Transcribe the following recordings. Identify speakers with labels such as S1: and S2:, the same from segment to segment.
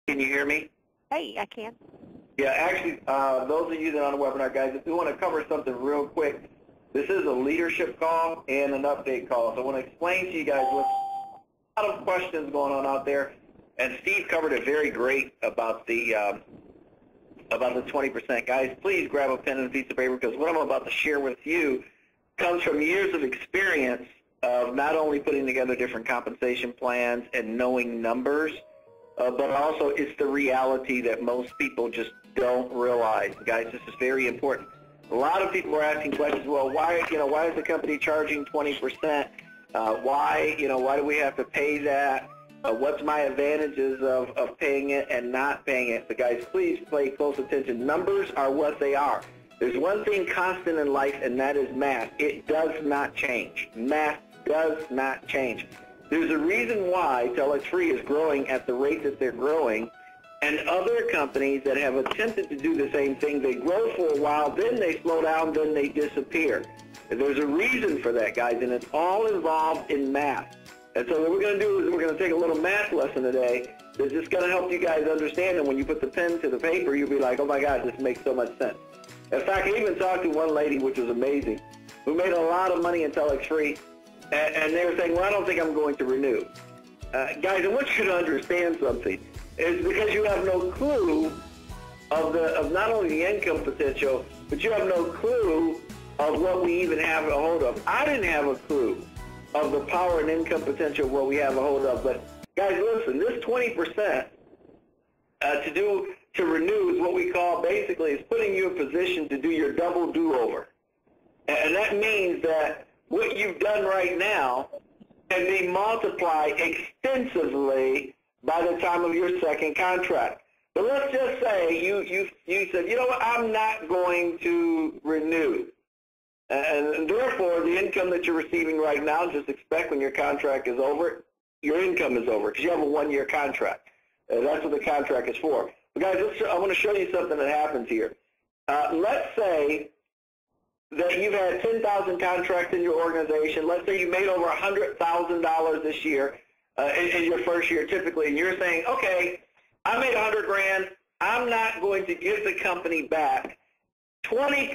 S1: Can you hear me?
S2: Hey, I can.
S1: Yeah, actually, those of you that are on the webinar, guys, if you want to cover something real quick, this is a leadership call and an update call. So I want to explain to you guys what's a lot of questions going on out there. And Steve covered it very great about the 20%. Guys, please grab a pen and a piece of paper, because what I'm about to share with you comes from years of experience of not only putting together different compensation plans and knowing numbers, but also it's the reality that most people just don't realize. Guys, this is very important. A lot of people are asking questions, well, why is the company charging 20%? Why do we have to pay that? What's my advantages of paying it and not paying it? But guys, please pay close attention. Numbers are what they are. There's one thing constant in life, and that is math. It does not change. Math does not change. There's a reason why TelexFREE is growing at the rate that they're growing, and other companies that have attempted to do the same thing, they grow for a while, then they slow down, then they disappear. And there's a reason for that, guys, and it's all involved in math. And so what we're going to do is we're going to take a little math lesson today that's just going to help you guys understand, and when you put the pen to the paper, you'll be like, oh my God, this makes so much sense. In fact, I even talked to one lady, which was amazing, who made a lot of money in TelexFREE, and they were saying, well, I don't think I'm going to renew. Guys, I want you to understand something. It's because you have no clue of not only the income potential, but you have no clue of what we even have a hold of. I didn't have a clue of the power and income potential of what we have a hold of. But guys, listen, this 20% to renew is what we call basically is putting you in position to do your double do-over. And that means that what you've done right now can be multiplied extensively by the time of your second contract. But let's just say you said, you know what, I'm not going to renew. And therefore, the income that you're receiving right now, just expect when your contract is over, your income is over because you have a one-year contract. That's what the contract is for. But guys, I want to show you something that happens here. Let's say that you've had 10,000 contracts in your organization. Let's say you made over $100,000 this year in your first year typically, and you're saying, okay, I made 100 grand. I'm not going to give the company back 20%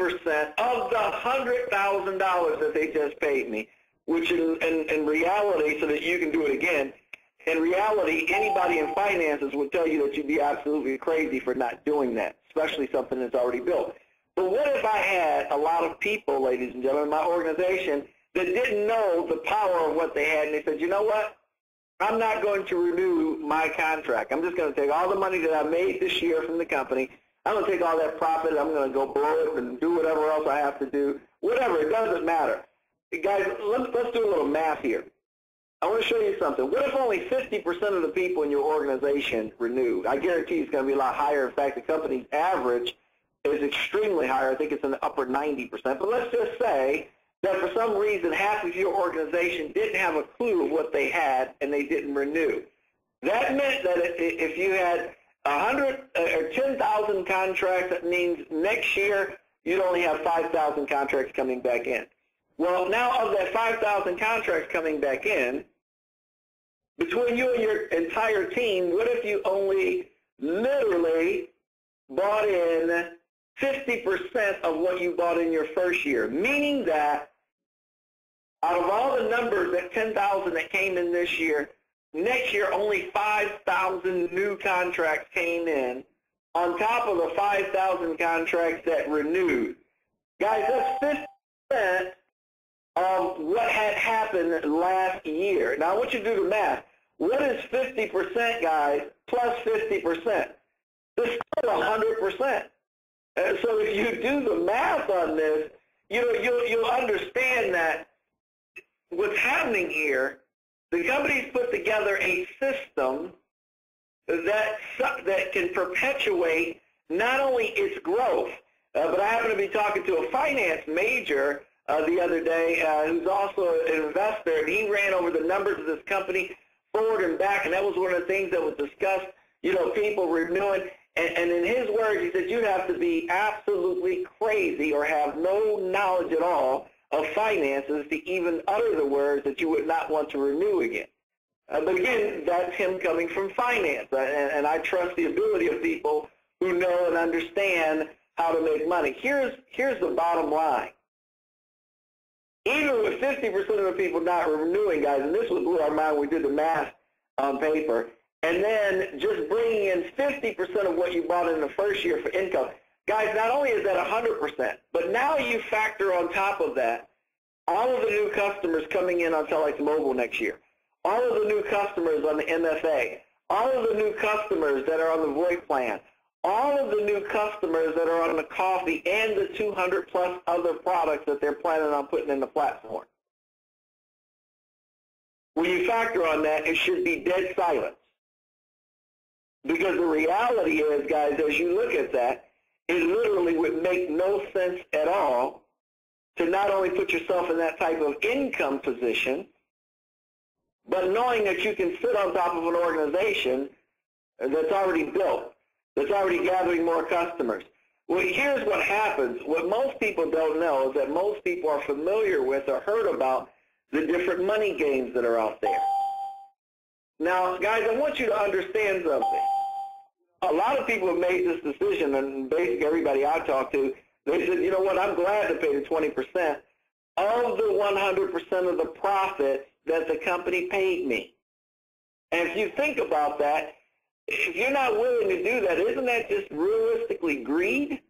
S1: of the $100,000 that they just paid me, which in reality, so that you can do it again, in reality, anybody in finances would tell you that you'd be absolutely crazy for not doing that, especially something that's already built. But what if I had a lot of people, ladies and gentlemen, in my organization that didn't know the power of what they had, and they said, you know what, I'm not going to renew my contract. I'm just going to take all the money that I made this year from the company, I'm going to take all that profit, I'm going to go blow it and do whatever else I have to do, whatever, it doesn't matter. Guys, let's do a little math here. I want to show you something. What if only 50% of the people in your organization renew? I guarantee it's going to be a lot higher. In fact, the company's average is extremely higher. I think it's in the upper 90%. But let's just say that for some reason half of your organization didn't have a clue of what they had and they didn't renew. That meant that if you had 100 or 10,000 contracts, that means next year you'd only have 5,000 contracts coming back in. Well, now of that 5,000 contracts coming back in, between you and your entire team, what if you only literally bought in 50% of what you bought in your first year? Meaning that out of all the numbers, that 10,000 that came in this year, next year only 5,000 new contracts came in on top of the 5,000 contracts that renewed. Guys, that's 50% of what had happened last year. Now, I want you to do the math. What is 50%, guys, plus 50%? It's still 100%. So if you do the math on this, you'll understand that what's happening here, the company's put together a system that can perpetuate not only its growth, but I happened to be talking to a finance major the other day who's also an investor, and he ran over the numbers of this company forward and back, and that was one of the things that was discussed, people renewing. And in his words, he said, you'd have to be absolutely crazy or have no knowledge at all of finances to even utter the words that you would not want to renew again. But again, that's him coming from finance, and I trust the ability of people who know and understand how to make money. Here's the bottom line. Even with 50% of the people not renewing, guys, and this was blew our mind when we did the math on paper, and then just bringing in 50% of what you bought in the first year for income. Guys, not only is that 100%, but now you factor on top of that all of the new customers coming in on Telex Mobile next year, all of the new customers on the MFA, all of the new customers that are on the VoIP plan, all of the new customers that are on the coffee, and the 200-plus other products that they're planning on putting in the platform. When you factor on that, it should be dead silence. Because the reality is, guys, as you look at that, it literally would make no sense at all to not only put yourself in that type of income position, but knowing that you can sit on top of an organization that's already built, that's already gathering more customers. Well, here's what happens. What most people don't know is that most people are familiar with or heard about the different money games that are out there. Now, guys, I want you to understand something. A lot of people have made this decision, and basically everybody I talk to, they said, you know what, I'm glad to pay the 20% of the 100% of the profit that the company paid me. And if you think about that, if you're not willing to do that, isn't that just realistically greed?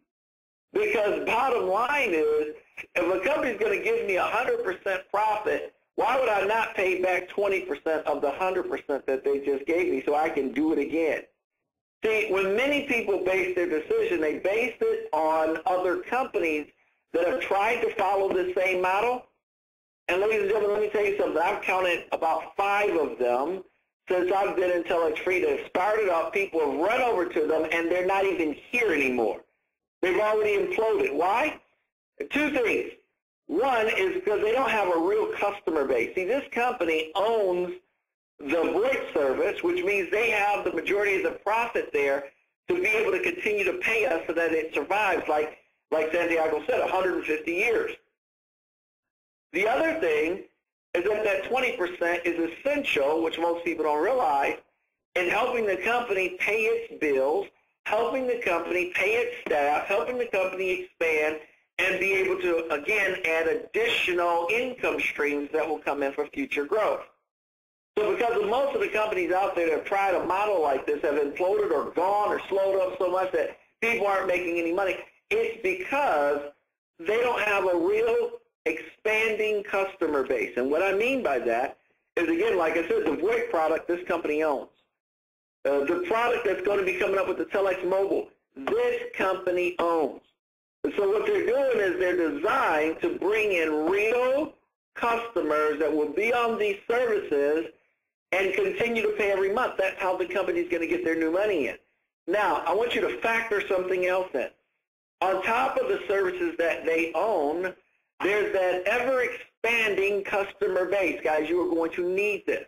S1: Because bottom line is, if a company's going to give me 100% profit, why would I not pay back 20% of the 100% that they just gave me so I can do it again? See, when many people base their decision, they base it on other companies that have tried to follow the same model. And ladies and gentlemen, let me tell you something. I've counted about 5 of them since I've been in TelexFREE that have started off. People have run over to them, and they're not even here anymore. They've already imploded. Why? 2 things. One is because they don't have a real customer base. See, this company owns the VoIP service, which means they have the majority of the profit there to be able to continue to pay us so that it survives, like Santiago said, 150 years. The other thing is that 20% is essential, which most people don't realize, in helping the company pay its bills, helping the company pay its staff, helping the company expand, and be able to, again, add additional income streams that will come in for future growth. So because of most of the companies out there that have tried a model like this have imploded or gone or slowed up so much that people aren't making any money, it's because they don't have a real expanding customer base. And what I mean by that is, again, like I said, the VoIP product this company owns. The product that's going to be coming up with the Telex Mobile, this company owns. And so what they're doing is they're designed to bring in real customers that will be on these services and continue to pay every month. That's how the company's going to get their new money in. Now, I want you to factor something else in. On top of the services that they own, there's that ever-expanding customer base. Guys, you are going to need this.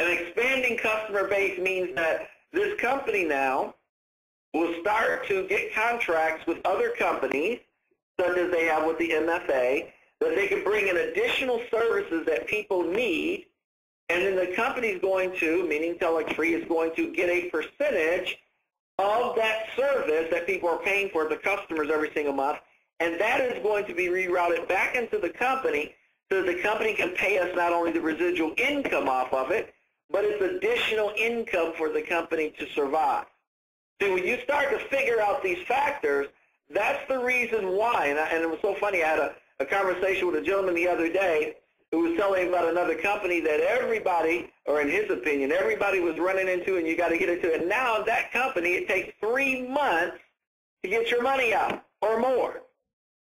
S1: An expanding customer base means that this company now will start to get contracts with other companies, such as they have with the MFA, that they can bring in additional services that people need, and then the company's going to, meaning TelexFREE, is going to get a percentage of that service that people are paying for the customers every single month, and that is going to be rerouted back into the company so that the company can pay us not only the residual income off of it, but it's additional income for the company to survive. So when you start to figure out these factors, that's the reason why, and it was so funny, I had a conversation with a gentleman the other day who was telling about another company that everybody, or in his opinion, everybody was running into, and you got to get into it. And now that company, it takes 3 months to get your money out or more.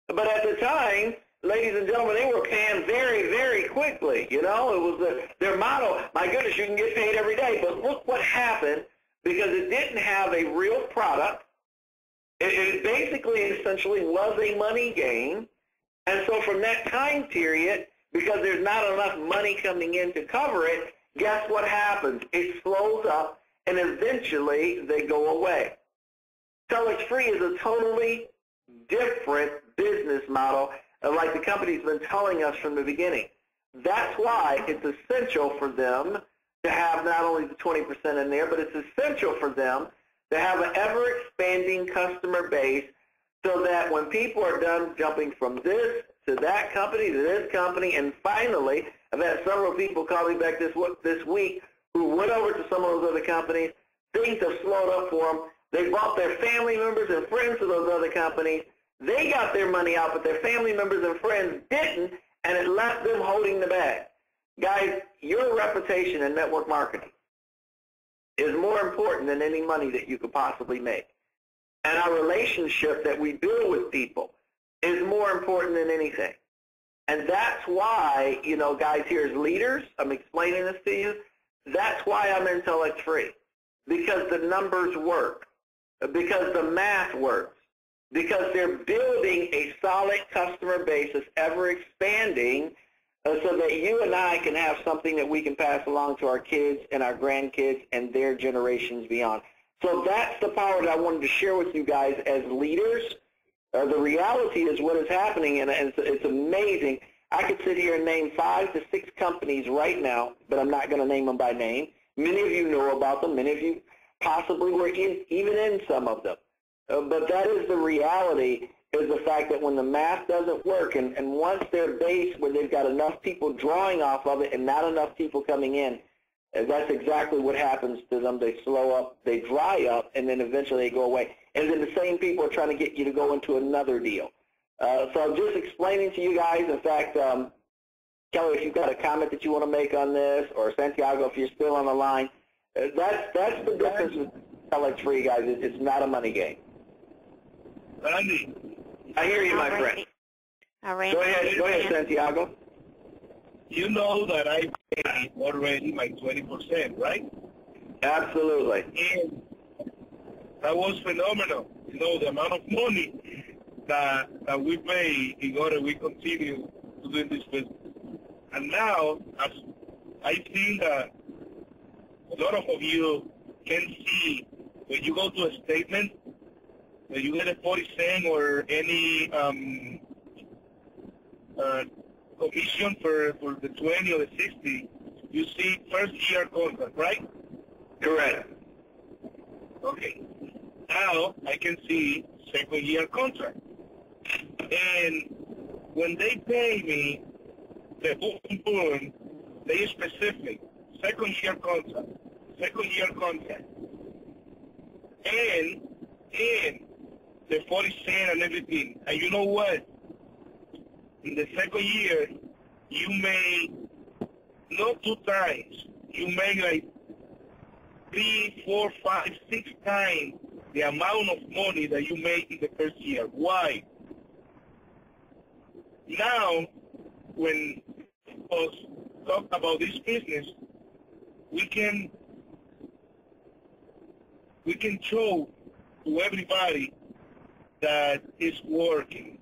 S1: But at the time, ladies and gentlemen, they were paying very, very quickly. You know, it was their model. My goodness, you can get paid every day. But look what happened, because it didn't have a real product. It basically, essentially, was a money game. And so from that time period, because there's not enough money coming in to cover it, guess what happens? It slows up, and eventually they go away. TelexFREE is a totally different business model, like the company's been telling us from the beginning. That's why it's essential for them to have not only the 20% in there, but it's essential for them to have an ever-expanding customer base so that when people are done jumping from this to that company to this company, and finally, I've had several people call me back this week who went over to some of those other companies. Things have slowed up for them. They bought their family members and friends to those other companies. They got their money out, but their family members and friends didn't, and it left them holding the bag. Guys, your reputation in network marketing is more important than any money that you could possibly make. And our relationship that we build with people is more important than anything. And that's why, you know, guys, here as leaders, I'm explaining this to you, that's why I'm in TelexFREE, because the numbers work, because the math works, because they're building a solid customer base that's ever expanding so that you and I can have something that we can pass along to our kids and our grandkids and their generations beyond. So that's the power that I wanted to share with you guys as leaders. The reality is what is happening, and it's amazing. I could sit here and name 5 to 6 companies right now, but I'm not going to name them by name. Many of you know about them. Many of you possibly were even in some of them. But that is the reality, is the fact that when the math doesn't work, and once their base where they've got enough people drawing off of it and not enough people coming in, that's exactly what happens to them. They slow up, they dry up, and then eventually they go away. And then the same people are trying to get you to go into another deal. So I'm just explaining to you guys, in fact, Kelly, if you've got a comment that you want to make on this, or Santiago, if you're still on the line, that's the difference with TelexFREE, guys. It's not a money game.
S2: Randy.
S1: I hear you, my friend.
S3: All right.
S1: Go ahead, Santiago.
S2: You know that I paid already my 20%, right?
S1: Absolutely.
S2: And that was phenomenal. You know, the amount of money that we pay in order we continue to do this business. And now, as I think that a lot of you can see when you go to a statement, when you get a 40 cent or any commission for the 20 or the 60, you see first year contract, right?
S1: Correct.
S2: Okay. Now I can see second year contract. And when they pay me the boom, they specific second year contract, and the 40 cent and everything. And you know what? In the second year, you made not 2 times. You made like 3, 4, 5, 6 times the amount of money that you made in the first year. Why? Now, when us talk about this business, we can show to everybody that it's working.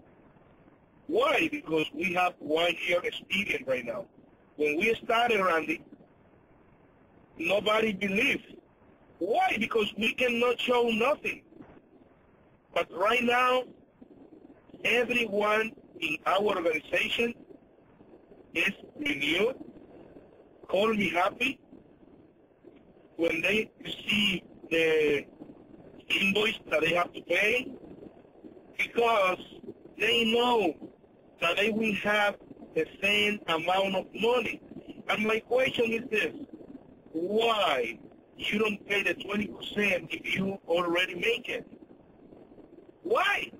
S2: Why? Because we have 1 year experience right now. When we started, Randy, nobody believed. Why? Because we cannot show nothing. But right now, everyone in our organization is renewed, call me happy when they receive the invoice that they have to pay, because they know that they will have the same amount of money. And my question is this: why you don't pay the 20% if you already make it? Why?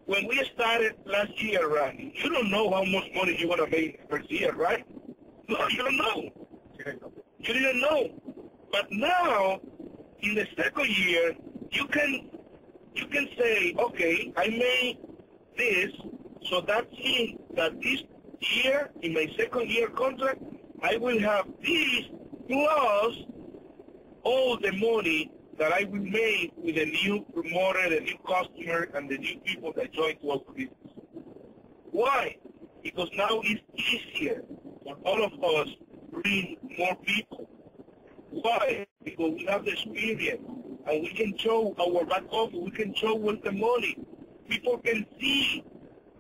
S2: When we started last year, Randy, you don't know how much money you're going to make per year, right? No, you don't know. You didn't know. But now, in the second year, you can say, okay, I made this, so that means that this year, in my second year contract, I will have this plus all the money that I will make with the new promoter, the new customer, and the new people that join to our business. Why? Because now it's easier for all of us to bring more people. Why? Because we have the experience, and we can show our back office, we can show with the money. People can see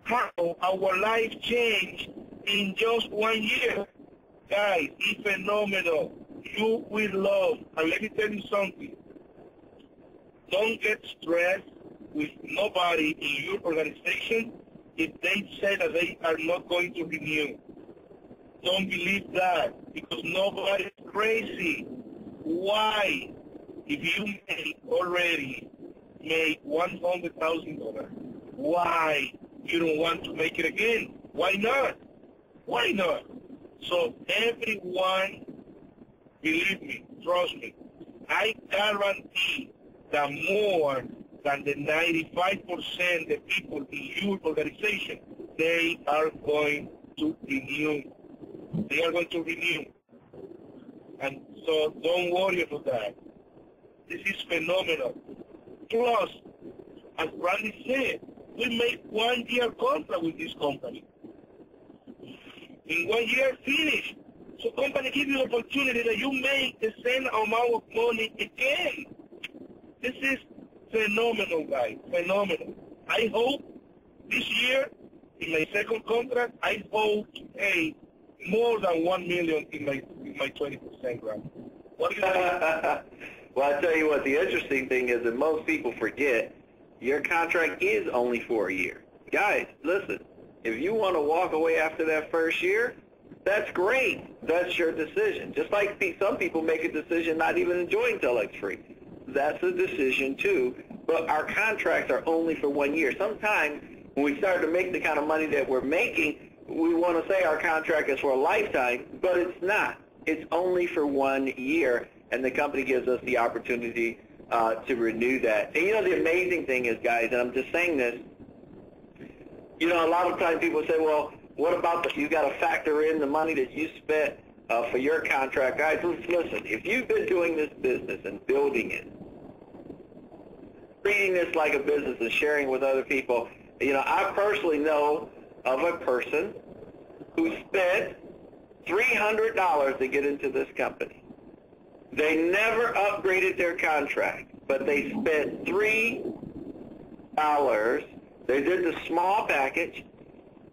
S2: how our life changed in just 1 year. Guys, it's phenomenal. you will love. And let me tell you something. Don't get stressed with nobody in your organization if they say that they are not going to renew. Don't believe that, because nobody's crazy. Why? If you already made $100,000, why you don't want to make it again? Why not? Why not? So everyone, believe me, trust me, I guarantee that more than the 95% the people in your organization, they are going to renew. They are going to renew. And so don't worry about that. This is phenomenal. Plus, as Brandy said, we make 1 year contract with this company. In 1 year, finish. So company give you opportunity that you make the same amount of money again. This is phenomenal, guys. Phenomenal. I hope this year, in my second contract, I hope to pay more than $1 million in my 20% grant. What do you think?
S1: Well, I tell you what, the interesting thing is that most people forget your contract is only for a year. Guys, listen, if you want to walk away after that first year, that's great. That's your decision. Just like some people make a decision not even enjoying TelexFREE. That's a decision too. But our contracts are only for 1 year. Sometimes when we start to make the kind of money that we're making, we want to say our contract is for a lifetime, but it's not. It's only for 1 year, and the company gives us the opportunity to renew that. And you know, the amazing thing is, guys, and I'm just saying this, you know, a lot of times people say, well, what about you got to factor in the money that you spent for your contract. Guys, listen, if you've been doing this business and building it, treating this like a business and sharing with other people, you know, I personally know of a person who spent $300 to get into this company. They never upgraded their contract, but they spent $3. They did the small package,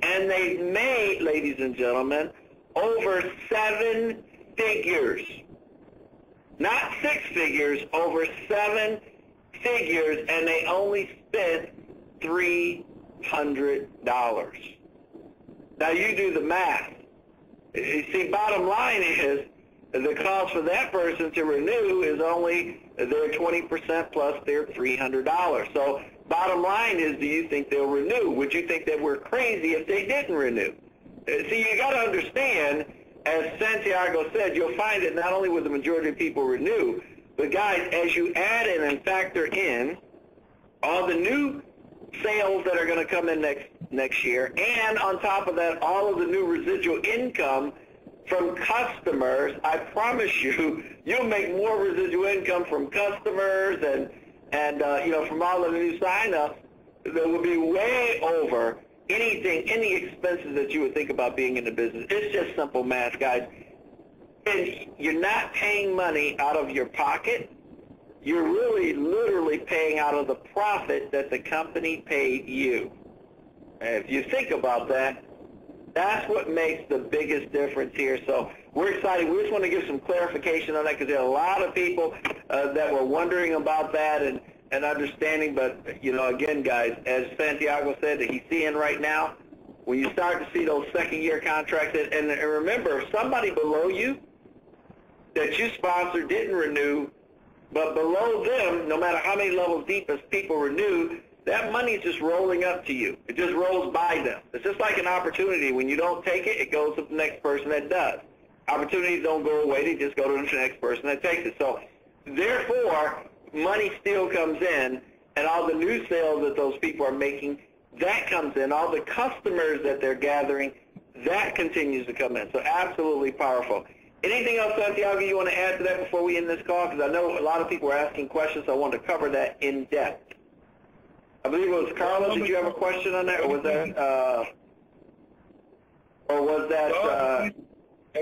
S1: and they made, ladies and gentlemen, over 7 figures. Not 6 figures, over 7 figures, and they only spent $300. Now you do the math. You see, bottom line is the cost for that person to renew is only their 20% plus their $300. So bottom line is, do you think they'll renew? Would you think that we're crazy if they didn't renew? See, you got to understand, as Santiago said, you'll find that not only will the majority of people renew, but guys, as you add in and factor in all the new sales that are going to come in next year, and on top of that, all of the new residual income from customers, I promise you, you'll make more residual income from customers and you know, from all of the new sign-ups that will be way over any expenses that you would think about being in the business. It's just simple math, guys. And you're not paying money out of your pocket. You're really literally paying out of the profit that the company paid you. And if you think about that, that's what makes the biggest difference here. So we're excited. We just want to give some clarification on that, because there are a lot of people that were wondering about that and understanding. But, you know, again, guys, as Santiago said, that he's seeing right now, when you start to see those second-year contracts, and remember, if somebody below you that you sponsored didn't renew, but below them, no matter how many levels deep as people renew, that money is just rolling up to you. It just rolls by them. It's just like an opportunity. When you don't take it, it goes to the next person that does. Opportunities don't go away. They just go to the next person that takes it. So, therefore, money still comes in, and all the new sales that those people are making, that comes in. All the customers that they're gathering, that continues to come in. So absolutely powerful. Anything else, Santiago, you want to add to that before we end this call? Because I know a lot of people are asking questions, so I want to cover that in depth. I believe it was Carla. Did you have a question on that, or was that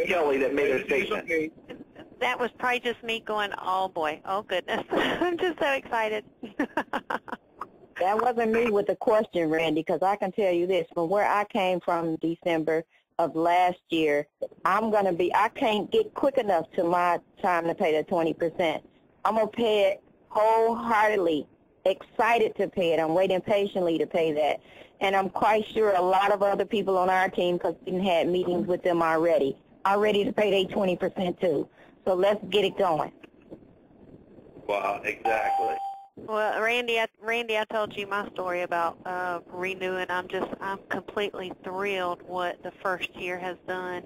S1: Kelly that made a statement?
S3: That was probably just me going, oh boy, oh goodness. I'm just so excited.
S4: That wasn't me with the question, Randy, because I can tell you this. From where I came from in December, of last year, I can't get quick enough to my time to pay the 20%. I'm going to pay it wholeheartedly, excited to pay it. I'm waiting patiently to pay that. And I'm quite sure a lot of other people on our team, because we had meetings with them already, are ready to pay their 20% too. So let's get it going.
S1: Wow, exactly.
S3: Well, Randy, I told you my story about renewing. I'm completely thrilled what the first year has done.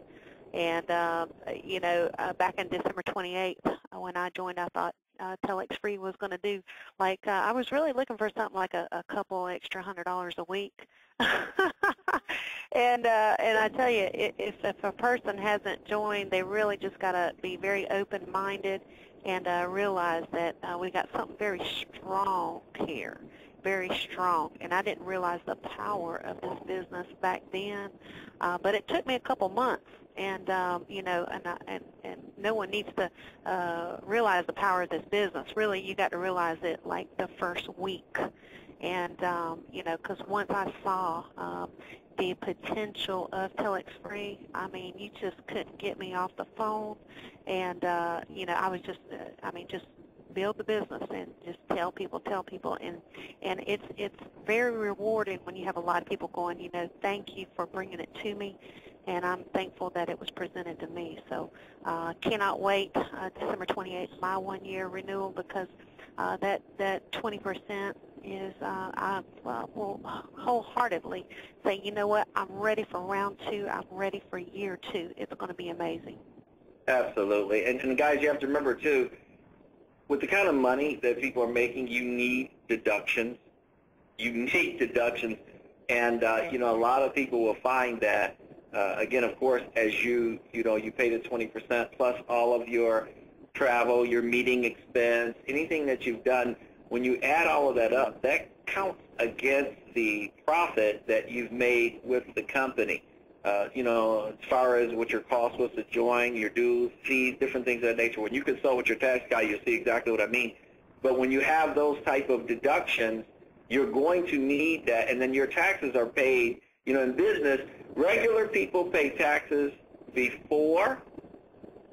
S3: And back in December 28th, when I joined, I thought TelexFREE was going to do I was really looking for something like a couple extra $100 a week. and I tell you, if a person hasn't joined, they really just got to be very open-minded and realize that we got something very strong here, very strong. And I didn't realize the power of this business back then, but it took me a couple months. And and no one needs to realize the power of this business. Really, you got to realize it like the first week. And because once I saw the potential of TelexFREE, I mean, you just couldn't get me off the phone. And I was just, just build the business and just tell people, and it's very rewarding when you have a lot of people going, thank you for bringing it to me. And I'm thankful that it was presented to me. So cannot wait. December 28th, my one-year renewal, because that 20% is, I will wholeheartedly say, you know what, I'm ready for round 2. I'm ready for year 2. It's going to be amazing.
S1: Absolutely. And guys, you have to remember, too, with the kind of money that people are making, you need deductions. And, a lot of people will find that, again, of course, as you pay the 20% plus all of your travel, your meeting expense, anything that you've done, when you add all of that up, that counts against the profit that you've made with the company. As far as what your cost was to join, your dues, fees, different things of that nature. When you consult with your tax guy, you'll see exactly what I mean. But when you have those type of deductions, you're going to need that, and then your taxes are paid. In business, regular people pay taxes before,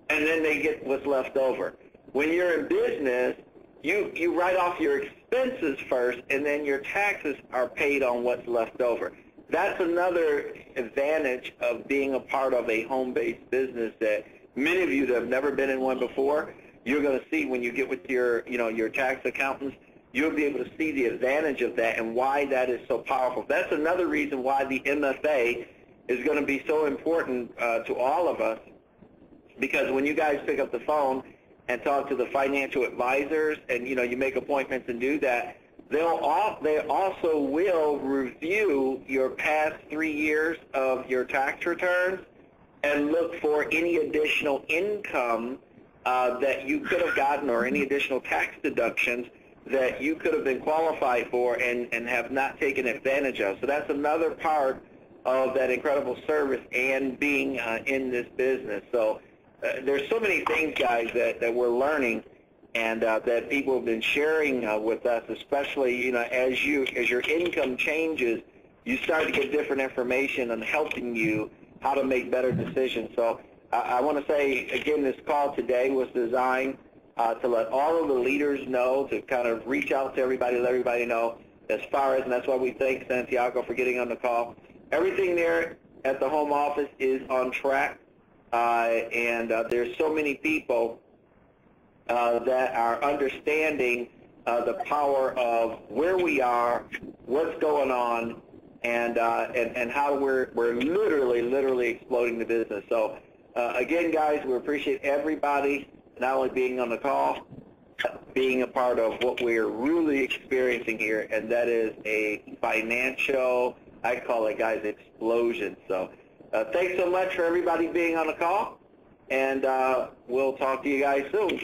S1: and then they get what's left over. When you're in business, you write off your expenses first, and then your taxes are paid on what's left over. That's another advantage of being a part of a home-based business that many of you that have never been in one before, you're going to see when you get with your tax accountants. You'll be able to see the advantage of that and why that is so powerful. That's another reason why the MFA is going to be so important to all of us, because when you guys pick up the phone and talk to the financial advisors and, you make appointments and do that, they also will review your past 3 years of your tax returns and look for any additional income that you could have gotten or any additional tax deductions that you could have been qualified for and have not taken advantage of. So that's another part of that incredible service and being in this business. So there's so many things, guys, that we're learning and that people have been sharing with us, especially as your income changes, you start to get different information on helping you how to make better decisions. So I want to say, again, this call today was designed to let all of the leaders know, to kind of reach out to everybody, let everybody know as far as, and that's why we thank Santiago for getting on the call. Everything there at the home office is on track, and there's so many people that are understanding the power of where we are, what's going on, and how we're literally exploding the business. So again, guys, we appreciate everybody not only being on the call, being a part of what we're really experiencing here, and that is a financial, I call it, guys, explosion. So thanks so much for everybody being on the call, and we'll talk to you guys soon.